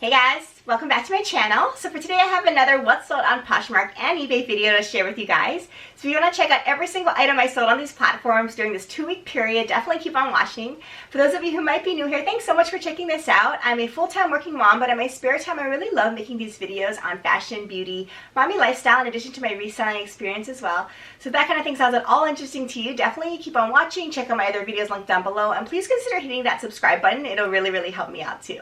Hey guys, welcome back to my channel. So for today I have another what's sold on Poshmark and eBay video to share with you guys. So if you want to check out every single item I sold on these platforms during this 2-week period, definitely keep on watching. For those of you who might be new here, thanks so much for checking this out. I'm a full-time working mom, but in my spare time I really love making these videos on fashion, beauty, mommy lifestyle, in addition to my reselling experience as well. So if that kind of thing sounds at all interesting to you, definitely keep on watching, check out my other videos linked down below, and please consider hitting that subscribe button. It'll really help me out too.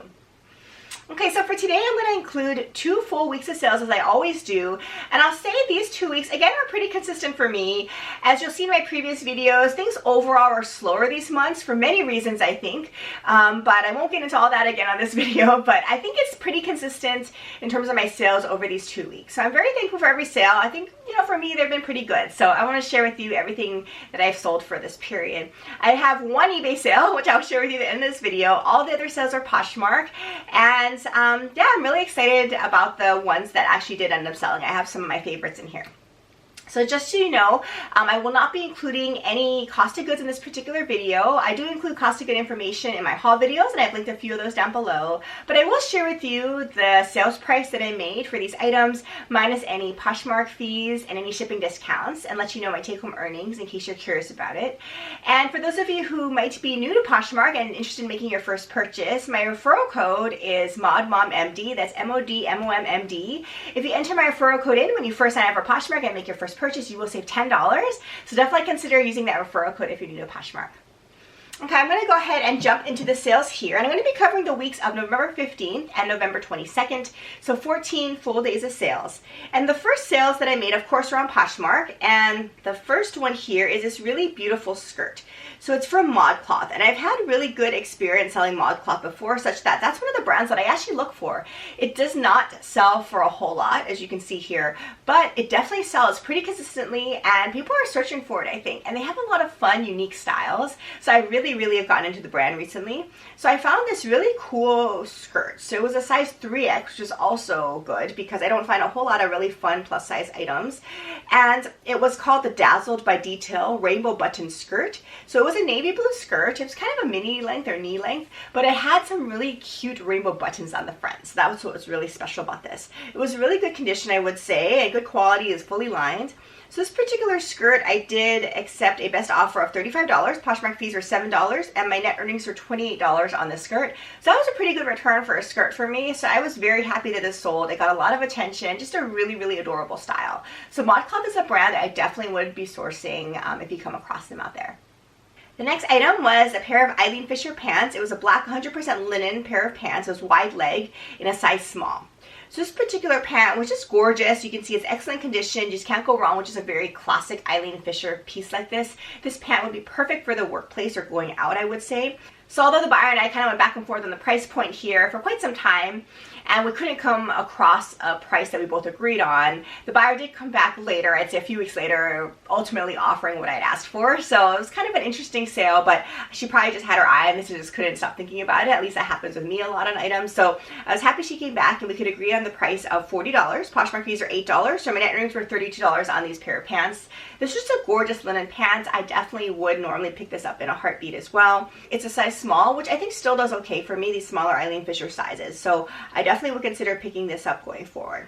Okay, so for today I'm going to include 2 full weeks of sales as I always do, and I'll say these 2 weeks again are pretty consistent for me. As you'll see in my previous videos, things overall are slower these months for many reasons I think, but I won't get into all that again on this video, but I think it's pretty consistent in terms of my sales over these 2 weeks. So I'm very thankful for every sale. I think, for me they've been pretty good, so I want to share with you everything that I've sold for this period. I have one eBay sale, which I'll share with you at the end of this video. All the other sales are Poshmark, and yeah, I'm really excited about the ones that actually did end up selling. I have some of my favorites in here. So just so you know, I will not be including any cost of goods in this particular video. I do include cost of good information in my haul videos, and I've linked a few of those down below. But I will share with you the sales price that I made for these items, minus any Poshmark fees and any shipping discounts, and let you know my take-home earnings in case you're curious about it. And for those of you who might be new to Poshmark and interested in making your first purchase, my referral code is MODMOMMD. That's MODMOMMD. If you enter my referral code in when you first sign up for Poshmark and make your first purchase, you will save $10. So definitely consider using that referral code if you're new to Poshmark. Okay, I'm going to go ahead and jump into the sales here, and I'm going to be covering the weeks of November 15th and November 22nd, so 14 full days of sales. And the first sales that I made, of course, are on Poshmark, and the first one here is this really beautiful skirt. So it's from ModCloth, and I've had really good experience selling ModCloth before, such that that's one of the brands that I actually look for. It does not sell for a whole lot, as you can see here, but it definitely sells pretty consistently, and people are searching for it, I think, and they have a lot of fun, unique styles. So I really have gotten into the brand recently. So I found this really cool skirt. So it was a size 3X, which is also good because I don't find a whole lot of really fun plus size items. And it was called the Dazzled by Detail Rainbow Button Skirt. So it was a navy blue skirt. It was kind of a mini length or knee length, but it had some really cute rainbow buttons on the front. So that was what was really special about this. It was really good condition, I would say, and good quality, is fully lined. So this particular skirt, I did accept a best offer of $35. Poshmark fees were $7, and my net earnings were $28 on this skirt. So that was a pretty good return for a skirt for me. So I was very happy that this sold. It got a lot of attention, just a really adorable style. So ModCloth is a brand that I definitely would be sourcing if you come across them out there. The next item was a pair of Eileen Fisher pants. It was a black 100% linen pair of pants. It was wide leg in a size small. So this particular pant was just gorgeous. You can see it's excellent condition. You just can't go wrong with just a very classic Eileen Fisher piece like this. This pant would be perfect for the workplace or going out, I would say. So although the buyer and I kind of went back and forth on the price point here for quite some time, and we couldn't come across a price that we both agreed on, the buyer did come back later, I'd say a few weeks later, ultimately offering what I'd asked for. So it was kind of an interesting sale, but she probably just had her eye on this and just couldn't stop thinking about it. At least that happens with me a lot on items. So I was happy she came back and we could agree on the price of $40. Poshmark fees are $8, so my net earnings were $32 on these pair of pants. This is just a gorgeous linen pants. I definitely would normally pick this up in a heartbeat as well. It's a size small, which I think still does okay for me, these smaller Eileen Fisher sizes. So I definitely would consider picking this up going forward.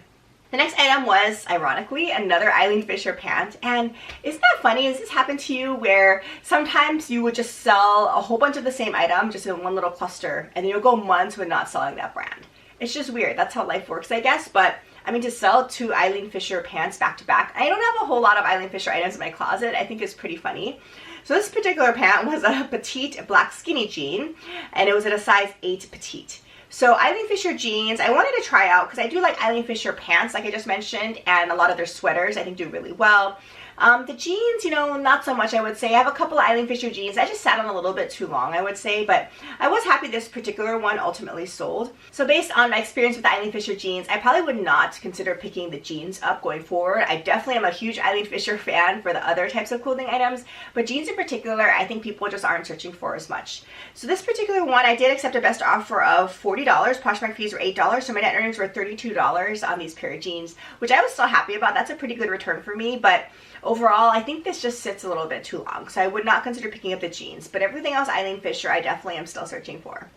The next item was, ironically, another Eileen Fisher pant. And isn't that funny? Has this happened to you where sometimes you would just sell a whole bunch of the same item just in one little cluster, and then you'll go months with not selling that brand? It's just weird. That's how life works, I guess. But I mean, to sell 2 Eileen Fisher pants back to back, I don't have a whole lot of Eileen Fisher items in my closet. I think it's pretty funny. So this particular pant was a petite black skinny jean, and it was at a size 8 petite. So Eileen Fisher jeans, I wanted to try out because I do like Eileen Fisher pants, like I just mentioned, and a lot of their sweaters I think do really well. The jeans, not so much, I would say. I have a couple of Eileen Fisher jeans. I just sat on a little bit too long, I would say, but I was happy this particular one ultimately sold. So based on my experience with the Eileen Fisher jeans, I probably would not consider picking the jeans up going forward. I definitely am a huge Eileen Fisher fan for the other types of clothing items, but jeans in particular, I think people just aren't searching for as much. So this particular one, I did accept a best offer of $40. Poshmark fees were $8, so my net earnings were $32 on these pair of jeans, which I was still happy about. That's a pretty good return for me, but overall, I think this just sits a little bit too long, so I would not consider picking up the jeans, but everything else Eileen Fisher, I definitely am still searching for.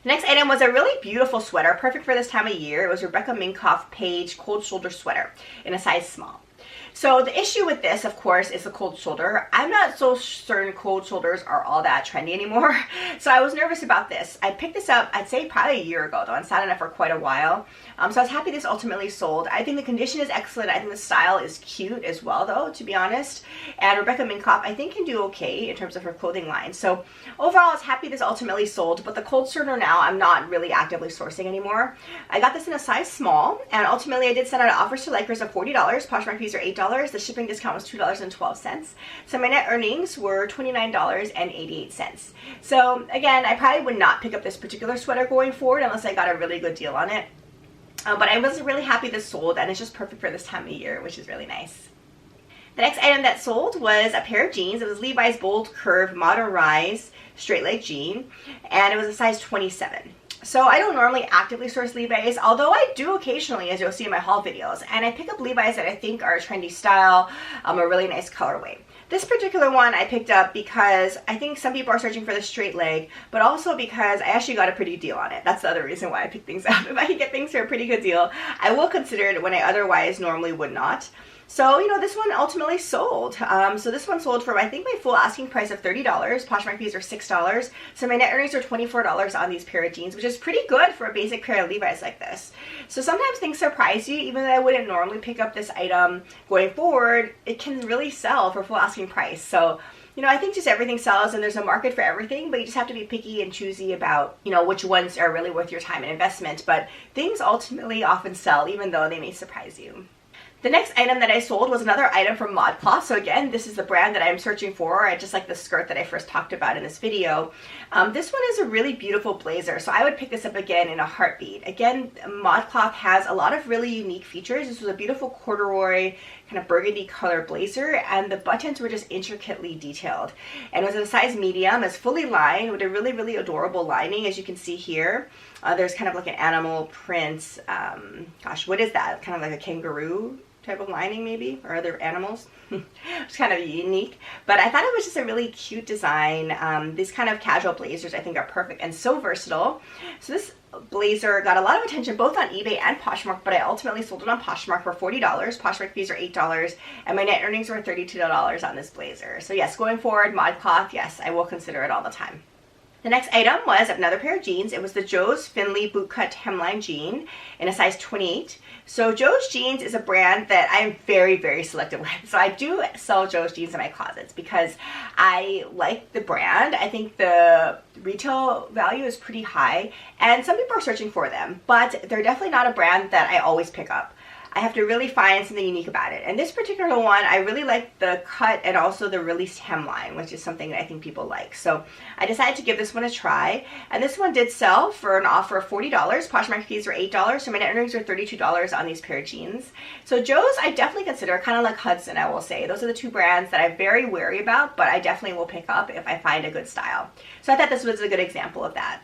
The next item was a really beautiful sweater, perfect for this time of year. It was Rebecca Minkoff Page cold shoulder sweater in a size small. So the issue with this, of course, is the cold shoulder. I'm not so certain cold shoulders are all that trendy anymore. So I was nervous about this. I picked this up, I'd say probably a year ago though, and sat on it for quite a while. So I was happy this ultimately sold. I think the condition is excellent. I think the style is cute as well though, to be honest. And Rebecca Minkoff, I think, can do okay in terms of her clothing line. So overall, I was happy this ultimately sold, but the cold shoulder now, I'm not really actively sourcing anymore. I got this in a size small, and ultimately I did send out offers to likers of $40. Poshmark fees are $8. The shipping discount was $2.12. So my net earnings were $29.88. So again, I probably would not pick up this particular sweater going forward unless I got a really good deal on it. But I was really happy this sold, and it's just perfect for this time of year, which is really nice. The next item that sold was a pair of jeans. It was Levi's Bold Curve Modern Rise straight leg jean, and it was a size 27. So I don't normally actively source Levi's, although I do occasionally, as you'll see in my haul videos, and I pick up Levi's that I think are a trendy style, a really nice colorway. This particular one I picked up because I think some people are searching for the straight leg, but also because I actually got a pretty deal on it. That's the other reason why I pick things up. If I can get things for a pretty good deal, I will consider it when I otherwise normally would not. So, this one ultimately sold. So this one sold for, I think, my full asking price of $30. Poshmark fees are $6. So my net earnings are $24 on these pair of jeans, which is pretty good for a basic pair of Levi's like this. So sometimes things surprise you. Even though I wouldn't normally pick up this item going forward, it can really sell for full asking price. So, I think just everything sells, and there's a market for everything, but you just have to be picky and choosy about, which ones are really worth your time and investment. But things ultimately often sell, even though they may surprise you. The next item that I sold was another item from ModCloth. So again, this is the brand that I'm searching for. I just like the skirt that I first talked about in this video. This one is a really beautiful blazer, so I would pick this up again in a heartbeat. Again, ModCloth has a lot of really unique features. This was a beautiful corduroy kind of burgundy color blazer, and the buttons were just intricately detailed. And it was in a size medium. It's fully lined with a really, really adorable lining, as you can see here. There's kind of like an animal print. Gosh, what is that? Kind of like a kangaroo type of lining maybe, or other animals. It's kind of unique, but I thought it was just a really cute design. These kind of casual blazers I think are perfect and so versatile. So this blazer got a lot of attention both on eBay and Poshmark, but I ultimately sold it on Poshmark for $40. Poshmark fees are $8, and my net earnings were $32 on this blazer. So yes, going forward, ModCloth, yes, I will consider it all the time. The next item was another pair of jeans. It was the Joe's Finley bootcut hemline jean in a size 28. So Joe's Jeans is a brand that I'm very, very selective with. So I do sell Joe's Jeans in my closets because I like the brand. I think the retail value is pretty high, and some people are searching for them, but they're definitely not a brand that I always pick up. I have to really find something unique about it. And this particular one, I really like the cut and also the released hemline, which is something that I think people like. So I decided to give this one a try. And this one did sell for an offer of $40. Poshmark fees were $8, so my net earnings were $32 on these pair of jeans. So Joe's, I definitely consider, kind of like Hudson, I will say. Those are the two brands that I'm very wary about, but I definitely will pick up if I find a good style. So I thought this was a good example of that.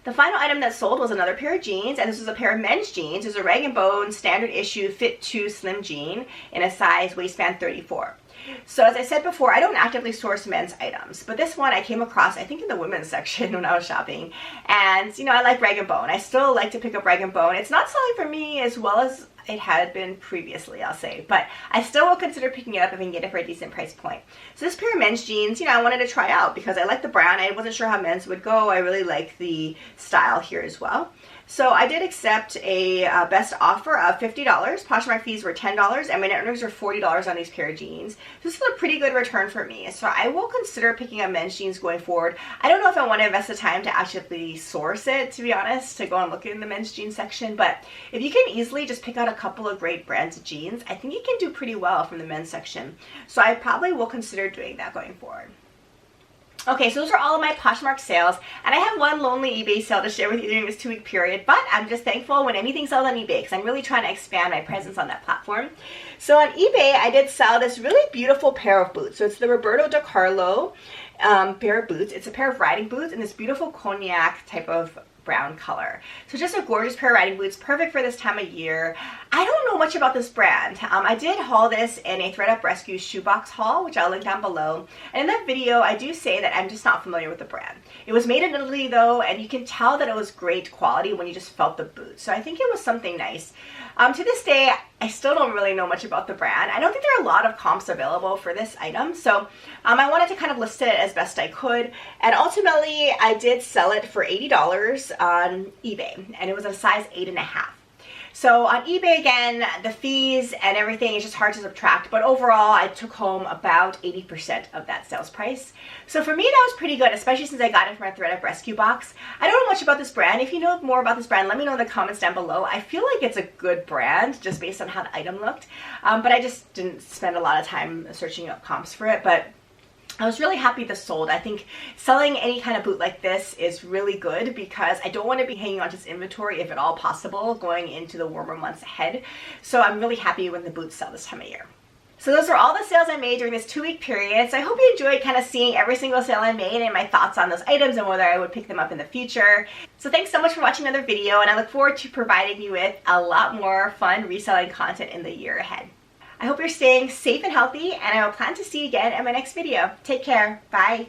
The final item that sold was another pair of jeans, and this was a pair of men's jeans. It was a Rag & Bone standard issue Fit 2 slim jean in a size waistband 34. So as I said before, I don't actively source men's items, but this one I came across, I think, in the women's section when I was shopping. And, I like Rag & Bone. I still like to pick up Rag & Bone. It's not selling for me as well as it had been previously, I'll say, but I still will consider picking it up if I can get it for a decent price point. So this pair of men's jeans, I wanted to try out because I like the brand. I wasn't sure how men's would go. I really like the style here as well. So I did accept a best offer of $50. Poshmark fees were $10, and my net earnings were $40 on these pair of jeans. This was a pretty good return for me, so I will consider picking up men's jeans going forward. I don't know if I want to invest the time to actually source it, to be honest, to go and look in the men's jeans section, but if you can easily just pick out a couple of great brands of jeans, I think you can do pretty well from the men's section. So I probably will consider doing that going forward. Okay, so those are all of my Poshmark sales, and I have one lonely eBay sale to share with you during this 2-week period, but I'm just thankful when anything sells on eBay because I'm really trying to expand my presence on that platform. So on eBay, I did sell this really beautiful pair of boots. So it's the Roberto DiCarlo pair of boots. It's a pair of riding boots in this beautiful cognac type of brown color. So just a gorgeous pair of riding boots, perfect for this time of year. I don't know know much about this brand. I did haul this in a ThredUp Rescue shoebox haul, which I'll link down below. And in that video, I do say that I'm just not familiar with the brand. It was made in Italy though, and you can tell that it was great quality when you just felt the boot. So I think it was something nice. To this day, I still don't really know much about the brand. I don't think there are a lot of comps available for this item, so I wanted to kind of list it as best I could, and ultimately I did sell it for $80 on eBay, and it was a size 8.5. So on eBay, again, the fees and everything is just hard to subtract, but overall I took home about 80% of that sales price. So for me, that was pretty good, especially since I got it from a ThredUp Rescue box. I don't know much about this brand. If you know more about this brand, let me know in the comments down below. I feel like it's a good brand just based on how the item looked, but I just didn't spend a lot of time searching up comps for it. But I was really happy this sold. I think selling any kind of boot like this is really good because I don't want to be hanging on to this inventory if at all possible going into the warmer months ahead. So I'm really happy when the boots sell this time of year. So those are all the sales I made during this 2-week period. So I hope you enjoyed kind of seeing every single sale I made and my thoughts on those items and whether I would pick them up in the future. So thanks so much for watching another video, and I look forward to providing you with a lot more fun reselling content in the year ahead. I hope you're staying safe and healthy, and I will plan to see you again in my next video. Take care. Bye.